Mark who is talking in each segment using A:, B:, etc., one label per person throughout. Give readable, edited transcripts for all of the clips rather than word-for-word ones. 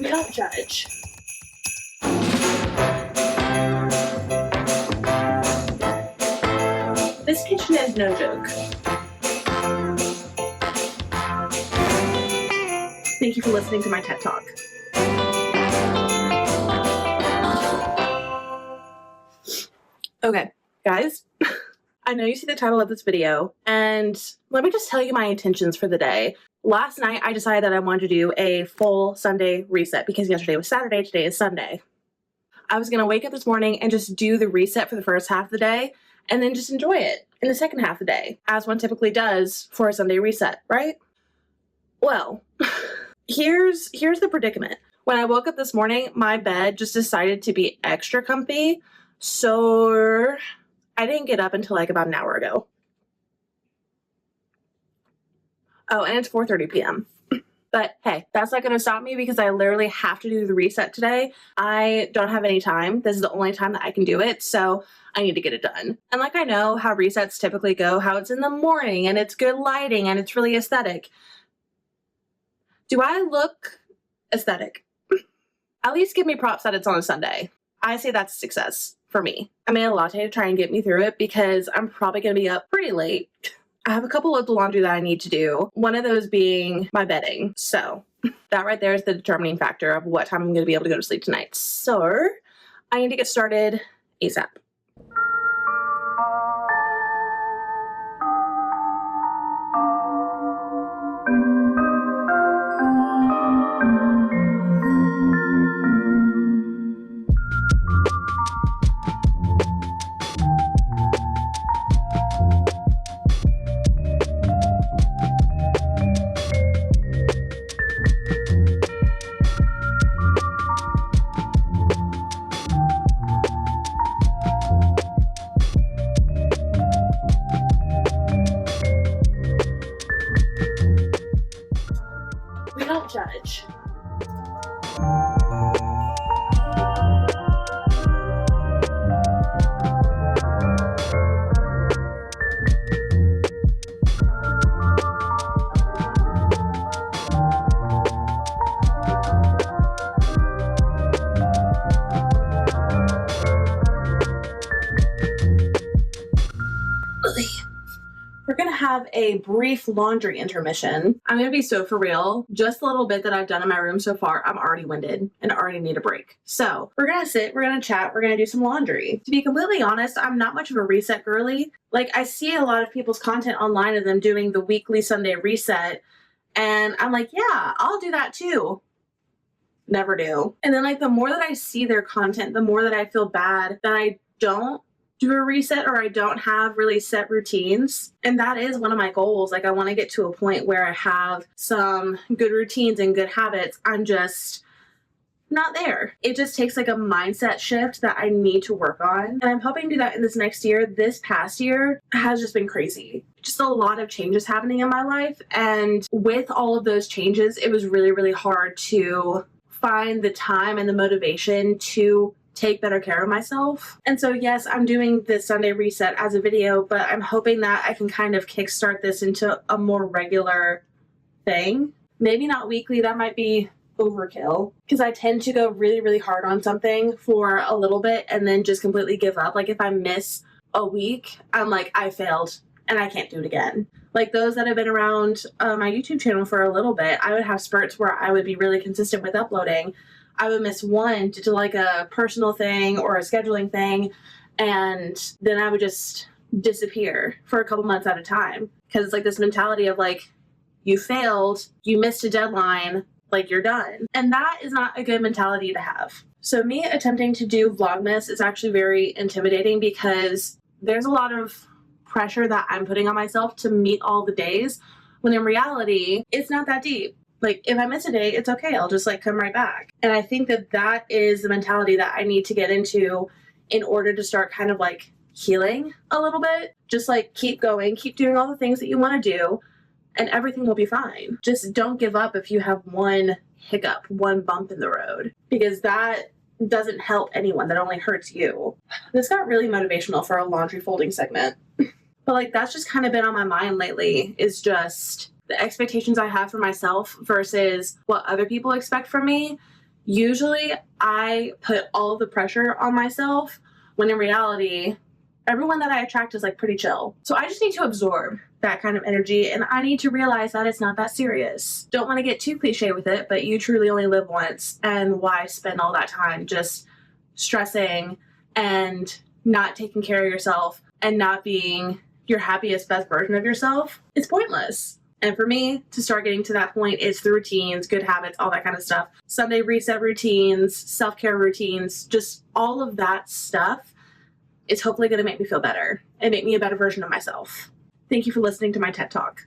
A: We don't judge. This kitchen is no joke. Thank you for listening to my TED Talk. Okay, guys, I know you see the title of this video, and let me just tell you my intentions for the day. Last night, I decided that I wanted to do a full Sunday reset because yesterday was Saturday, today is Sunday. I was going to wake up this morning and just do the reset for the first half of the day and then just enjoy it in the second half of the day, as one typically does for a Sunday reset, right? Well, here's the predicament. When I woke up this morning, my bed just decided to be extra comfy, so I didn't get up until like about an hour ago. Oh, and it's 4:30 p.m. But hey, that's not going to stop me because I literally have to do the reset today. I don't have any time. This is the only time that I can do it, so I need to get it done. And like I know how resets typically go, how it's in the morning and it's good lighting and it's really aesthetic. Do I look aesthetic? At least give me props that it's on a Sunday. I say that's a success for me. I made a latte to try and get me through it because I'm probably going to be up pretty late. I have a couple of the laundry that I need to do. One of those being my bedding. So that right there is the determining factor of what time I'm going to be able to go to sleep tonight. So I need to get started ASAP. We don't judge. We're gonna have a brief laundry intermission. I'm gonna be so for real. Just a little bit that I've done in my room so far, I'm already winded and already need a break. So we're gonna sit, we're gonna chat, we're gonna do some laundry. To be completely honest, I'm not much of a reset girly. Like, I see a lot of people's content online of them doing the weekly Sunday reset, and I'm like, yeah, I'll do that too. Never do. And then like the more that I see their content, the more that I feel bad that I don't do a reset or I don't have really set routines. And that is one of my goals. Like, I want to get to a point where I have some good routines and good habits. I'm just not there. It just takes like a mindset shift that I need to work on. And I'm hoping to do that in this next year. This past year has just been crazy. Just a lot of changes happening in my life. And with all of those changes, it was really, really hard to find the time and the motivation to take better care of myself. And so yes, I'm doing this Sunday reset as a video, but I'm hoping that I can kind of kickstart this into a more regular thing. Maybe not weekly, that might be overkill, because I tend to go really, really hard on something for a little bit and then just completely give up. Like, if I miss a week, I'm like, I failed and I can't do it again. Like, those that have been around my YouTube channel for a little bit, I would have spurts where I would be really consistent with uploading. I would miss one due to like a personal thing or a scheduling thing, and then I would just disappear for a couple months at a time, because it's like this mentality of like, you failed, you missed a deadline, like you're done. And that is not a good mentality to have. So me attempting to do Vlogmas is actually very intimidating because there's a lot of pressure that I'm putting on myself to meet all the days, when in reality, it's not that deep. Like, if I miss a day, it's okay. I'll just like come right back. And I think that that is the mentality that I need to get into in order to start kind of like healing a little bit. Just like keep going, keep doing all the things that you want to do, and everything will be fine. Just don't give up if you have one hiccup, one bump in the road, because that doesn't help anyone. That only hurts you. This got really motivational for a laundry folding segment. But like, that's just kind of been on my mind lately, is just the expectations I have for myself versus what other people expect from me. Usually I put all the pressure on myself when in reality, everyone that I attract is like pretty chill. So I just need to absorb that kind of energy, and I need to realize that it's not that serious. Don't want to get too cliche with it, but you truly only live once, and why spend all that time just stressing and not taking care of yourself and not being your happiest, best version of yourself? It's pointless. And for me to start getting to that point, it's the routines, good habits, all that kind of stuff. Sunday reset routines, self-care routines, just all of that stuff is hopefully going to make me feel better and make me a better version of myself. Thank you for listening to my TED Talk.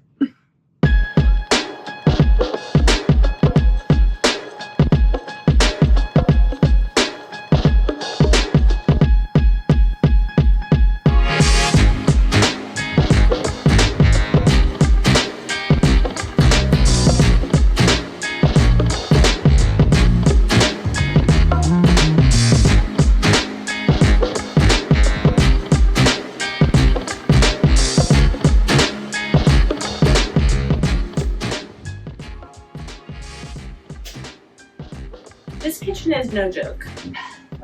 A: This kitchen is no joke.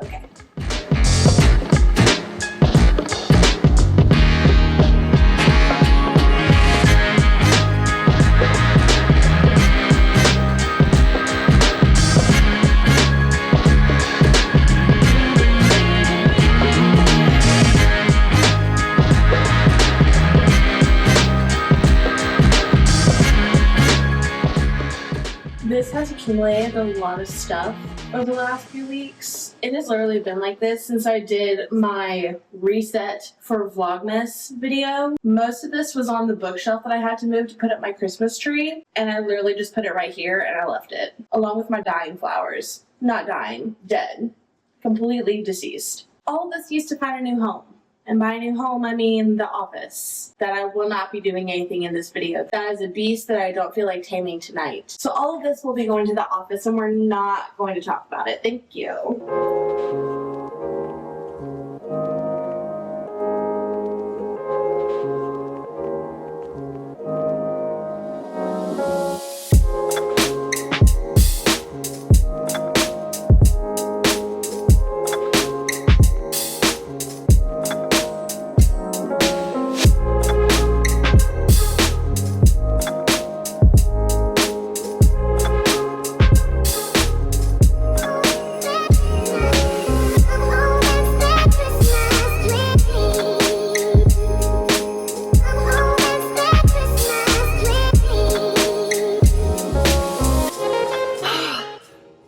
A: Okay. This has accumulated a lot of stuff over the last few weeks. It has literally been like this since I did my reset for Vlogmas video. Most of this was on the bookshelf that I had to move to put up my Christmas tree, and I literally just put it right here and I left it, along with my dying flowers. Not dying, dead. Completely deceased. All of this used to find a new home. And by a new home, I mean the office, that I will not be doing anything in this video. That is a beast that I don't feel like taming tonight. So all of this will be going to the office, and we're not going to talk about it. Thank you.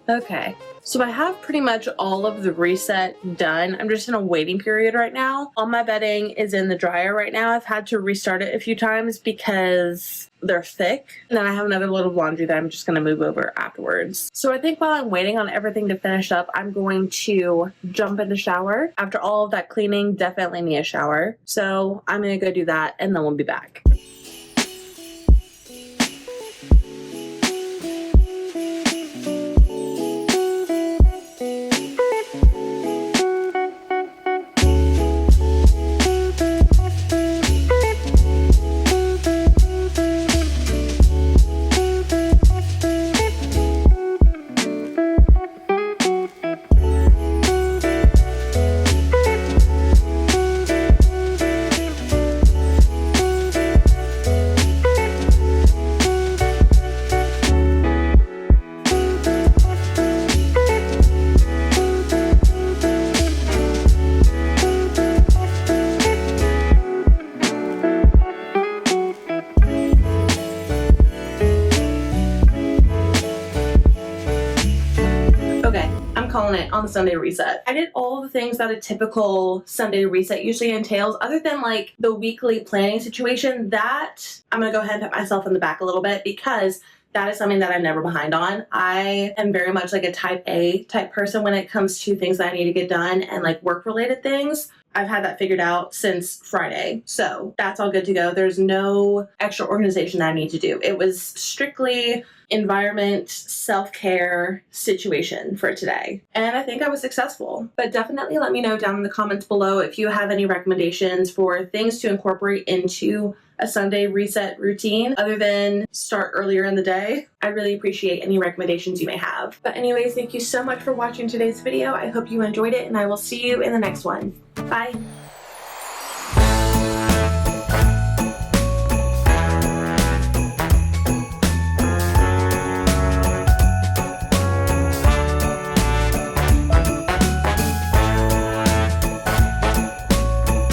A: Okay, so I have pretty much all of the reset done. I'm just in a waiting period right now. All my bedding is in the dryer right now. I've had to restart it a few times because they're thick. And then I have another load of laundry that I'm just going to move over afterwards. So I think while I'm waiting on everything to finish up, I'm going to jump in the shower. After all of that cleaning, definitely need a shower. So I'm going to go do that and then we'll be back. Calling it on the Sunday reset. I did all the things that a typical Sunday reset usually entails, other than like the weekly planning situation. That I'm gonna go ahead and pat myself in the back a little bit because that is something that I'm never behind on. I am very much like a type A type person when it comes to things that I need to get done and like work related things. I've had that figured out since Friday. So that's all good to go. There's no extra organization that I need to do. It was strictly environment, self-care situation for today. And I think I was successful. But definitely let me know down in the comments below if you have any recommendations for things to incorporate into a Sunday reset routine other than start earlier in the day. I really appreciate any recommendations you may have. But anyways, thank you so much for watching today's video. I hope you enjoyed it, and I will see you in the next one. Bye.